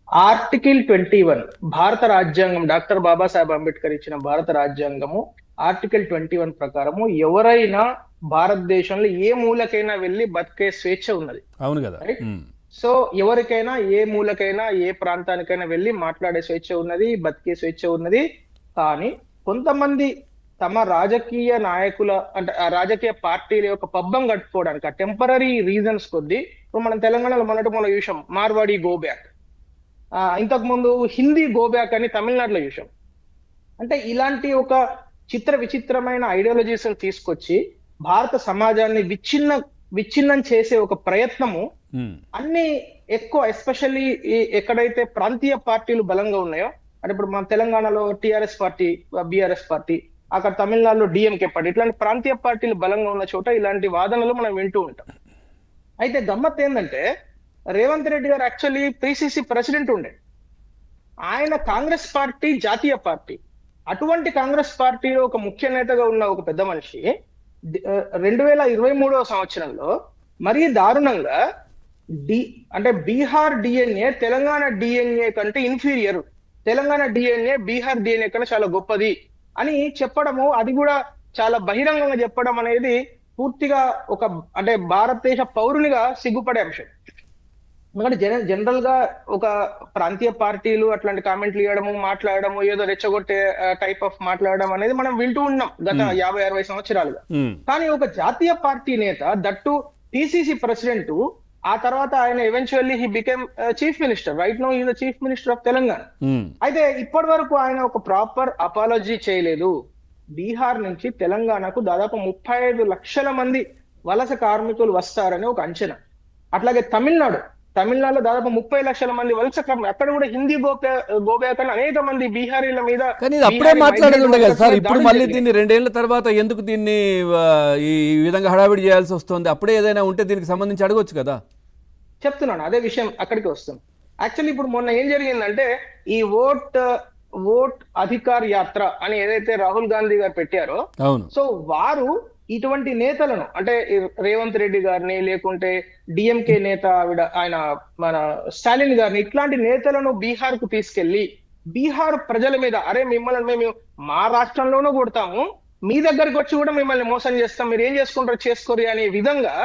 Article 21 భారత రాజ్యాంగం doctor Babasaheb Ambedkar ఇచ్చిన భారత రాజ్యాంగము ఆర్టికల్ 21 ప్రకారము ఎవరైనా భారతదేశంలో ఏ మూలకైనా వెళ్ళి బతికే స్వేచ్ఛ ఉన్నది. అవును కదా. సో ఎవరికైనా ఏ మూలకైనా ఏ ప్రాంతానికైనా వెళ్ళి మాట్లాడే స్వేచ్ఛ ఉన్నది, బతికే స్వేచ్ఛ ఉన్నది. కానీ కొంతమంది తమ రాజకీయ నాయకుల అంటే ఆ రాజకీయ పార్టీల యొక్క పబ్బం కట్టుకోవడానికి ఆ టెంపరీ రీజన్స్ కొద్దీ ఇప్పుడు మనం తెలంగాణలో మొన్న చూసాం మార్వాడి గో బ్యాక్, ఇంతకు ముందు హిందీ గో బ్యాక్ అని తమిళనాడులో చూసాం. అంటే ఇలాంటి ఒక విచిత్రమైన ఐడియాలజీస్ తీసుకొచ్చి భారత సమాజాన్ని విచ్ఛిన్నం చేసే ఒక ప్రయత్నము అన్ని ఎక్కువ ఎస్పెషల్లీ ఎక్కడైతే ప్రాంతీయ పార్టీలు బలంగా ఉన్నాయో, అంటే ఇప్పుడు మన తెలంగాణలో టిఆర్ఎస్ పార్టీ, బిఆర్ఎస్ పార్టీ, అక్కడ తమిళనాడులో డిఎంకే పార్టీ, ఇట్లాంటి ప్రాంతీయ పార్టీలు బలంగా ఉన్న చోట ఇలాంటి వాదనలు మనం వింటూ ఉంటాం. అయితే గమ్మత్ ఏంటంటే రేవంత్ రెడ్డి గారు యాక్చువల్లీ పిసిసి ప్రెసిడెంట్ ఉండే, ఆయన కాంగ్రెస్ పార్టీ జాతీయ పార్టీ. అటువంటి కాంగ్రెస్ పార్టీలో ఒక ముఖ్య నేతగా ఉన్న ఒక పెద్ద మనిషి 2023వ సంవత్సరంలో మరీ దారుణంగా అంటే బీహార్ డిఎన్ఏ తెలంగాణ డిఎన్ఏ కంటే inferior, Telangana DNA Bihar DNA కన్నా చాలా గొప్పది అని చెప్పడము, అది కూడా చాలా బహిరంగంగా చెప్పడం అనేది పూర్తిగా ఒక అంటే భారతదేశ పౌరునిగా సిగ్గుపడే అంశం. ఎందుకంటే జనరల్ గా ఒక ప్రాంతీయ పార్టీలు అట్లాంటి కామెంట్లు ఇవ్వడము, మాట్లాడడము, ఏదో రెచ్చగొట్టే టైప్ ఆఫ్ మాట్లాడడం అనేది మనం వింటూ ఉన్నాం గత 50-60 సంవత్సరాలుగా. కానీ ఒక జాతీయ పార్టీ నేత, దట్టు పిసిసి ప్రెసిడెంట్, ఆ తర్వాత ఆయన eventually he became chief minister, right now is the chief minister of Telangana. అయితే ఇప్పటి వరకు ఆయన ఒక ప్రాపర్ అపాలజీ చేయలేదు. బీహార్ నుంచి తెలంగాణకు దాదాపు 35 లక్షల మంది వలస కార్మికులు వస్తారని ఒక అంచనా. అట్లాగే తమిళనాడులో దాదాపు 30 లక్షల మంది వలస కార్మికులు, అక్కడ కూడా హిందీ గోబ్యాక్ అని అనేక మంది బీహారీల మీద. కానీ అప్పుడే మాట్లాడేది ఉండే కదా సార్, ఇప్పుడు మళ్ళీ దీన్ని 2 ఏళ్ల తర్వాత ఎందుకు దీన్ని ఈ విధంగా హడావిడి చేయాల్సి వస్తుంది? అప్పుడే ఏదైనా ఉంటే దీనికి సంబంధించి అడగొచ్చు కదా. చెప్తున్నాను, అదే విషయం అక్కడికి వస్తుంది. యాక్చువల్లీ ఇప్పుడు మొన్న ఏం జరిగిందంటే ఈ ఓట్ అధికార్ యాత్ర అని ఏదైతే రాహుల్ గాంధీ గారు పెట్టారో, సో వారు ఇటువంటి నేతలను అంటే రేవంత్ రెడ్డి గారిని, లేకుంటే డిఎంకే నేత ఆయన మన స్టాలిన్ గారిని, ఇట్లాంటి నేతలను బీహార్ కు తీసుకెళ్లి బీహార్ ప్రజల మీద అరే మిమ్మల్ని మేము మా రాష్ట్రంలోనూ కొడతాము, మీ దగ్గరకు వచ్చి కూడా మిమ్మల్ని మోసం చేస్తాం, మీరు ఏం చేసుకుంటారో చేసుకోరు అనే విధంగా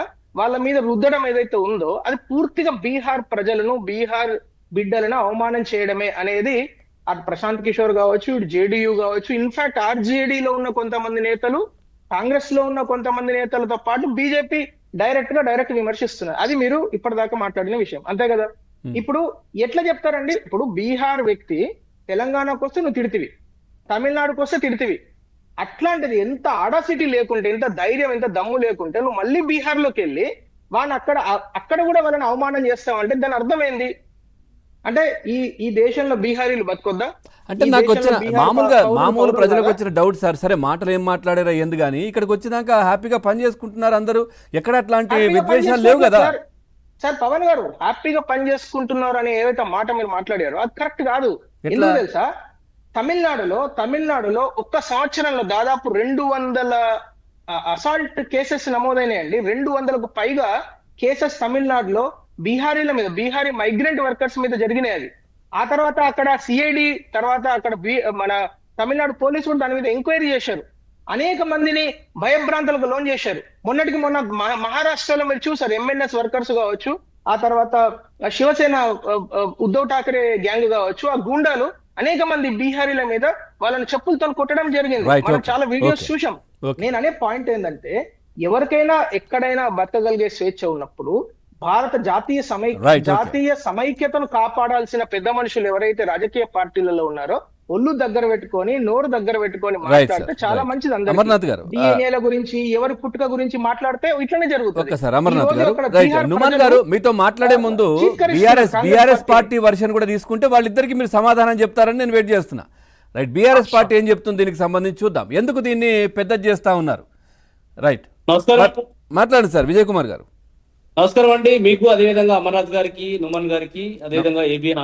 వాళ్ళ మీద రుద్దడం ఏదైతే ఉందో అది పూర్తిగా బీహార్ ప్రజలను, బీహార్ బిడ్డలను అవమానం చేయడమే అనేది. అటు ప్రశాంత్ కిషోర్ కావచ్చు, ఇటు జేడీయూ కావచ్చు, ఇన్ఫాక్ట్ ఆర్జేడీలో ఉన్న కొంతమంది నేతలు, కాంగ్రెస్ లో ఉన్న కొంతమంది నేతలతో పాటు బీజేపీ డైరెక్ట్ విమర్శిస్తున్నారు. అది మీరు ఇప్పటిదాకా మాట్లాడిన విషయం, అంతే కదా. ఇప్పుడు ఎట్లా చెప్తారండి? ఇప్పుడు బీహార్ వ్యక్తి తెలంగాణకు వస్తే నువ్వు తిడితివి, తమిళనాడుకు వస్తే తిడితివి. అట్లాంటిది ఎంత ఆడాసిటీ లేకుంటే, ఎంత ధైర్యం, ఎంత దమ్ము లేకుంటే నువ్వు మళ్ళీ బీహార్ లోకి వెళ్ళి వాళ్ళని అక్కడ కూడా వాళ్ళని అవమానం చేస్తావంటే దాని అర్థం ఏంది? అంటే ఈ దేశంలో బీహారీలు బతుకొద్దా? అంటే నాకు వచ్చిన మామూలు ప్రజలకు వచ్చిన డౌట్ సార్, సరే మాటలు ఏం మాట్లాడారా ఎందుకు కానీ ఇక్కడికి వచ్చినాక హ్యాపీగా పని చేసుకుంటున్నారు అందరూ, ఎక్కడ అట్లాంటి విద్వేషాలు లేవు కదా సార్. పవన్ గారు హ్యాపీగా పని చేసుకుంటున్నారు అని ఏదైతే మాట మీరు మాట్లాడారో అది కరెక్ట్ కాదు. ఎందుకు తెలుసా? తమిళనాడులో ఒక్క సంవత్సరంలో దాదాపు 200 అసాల్ట్ కేసెస్ నమోదైనాయండి. 200కు పైగా కేసెస్ తమిళనాడులో బీహారీల మీద, బీహారీ మైగ్రెంట్ వర్కర్స్ మీద జరిగినాయి. ఆ తర్వాత అక్కడ సిఐడి, తర్వాత అక్కడ మన తమిళనాడు పోలీసులు దాని మీద ఎంక్వైరీ చేశారు, అనేక మందిని భయభ్రాంతులకు లోన్ చేశారు. మొన్న మహారాష్ట్రలో మీరు చూసారు, ఎంఎన్ఎస్ వర్కర్స్ కావచ్చు, ఆ తర్వాత శివసేన ఉద్ధవ్ ఠాకరే గ్యాంగ్ కావచ్చు, ఆ గూండాలు అనేక మంది బీహారీల మీద వాళ్ళని చెప్పులతో కొట్టడం జరిగింది. మనం చాలా వీడియోస్ చూసాం. నేను అనే పాయింట్ ఏంటంటే ఎవరికైనా ఎక్కడైనా బతకగలిగే స్వేచ్ఛ ఉన్నప్పుడు భారత జాతీయ సమైక్యతను కాపాడాల్సిన పెద్ద మనుషులు ఎవరైతే రాజకీయ పార్టీలలో ఉన్నారో ఒళ్ళు దగ్గర పెట్టుకొని, నోరు దగ్గర పెట్టుకొని మాట్లాడితే చాలా మంచిది. అమర్నాథ్ గారు డిఎన్ఏల గురించి, ఎవరి పుట్టుక గురించి మాట్లాడితే ఇట్లనే జరుగుతుంది. అమర్నాథ్ గారు, నుమాన్ గారు మీతో మాట్లాడే ముందు బీఆర్ఎస్ పార్టీ వర్షన్ కూడా తీసుకుంటే వాళ్ళిద్దరికి మీరు సమాధానం చెప్తారని నేను వెయిట్ చేస్తున్నా. రైట్, బీఆర్ఎస్ పార్టీ ఏం చెప్తుంది దీనికి సంబంధించి చూద్దాం. ఎందుకు దీన్ని పెద్ద చేస్తా ఉన్నారు? రైట్, మాట్లాడండి సార్. విజయ్ కుమార్ గారు నమస్కారం అండి. మీకు అదేవిధంగా అమర్నాథ్ గారికి, నుమన్ గారికి, అదేవిధంగా ఏబిఎన్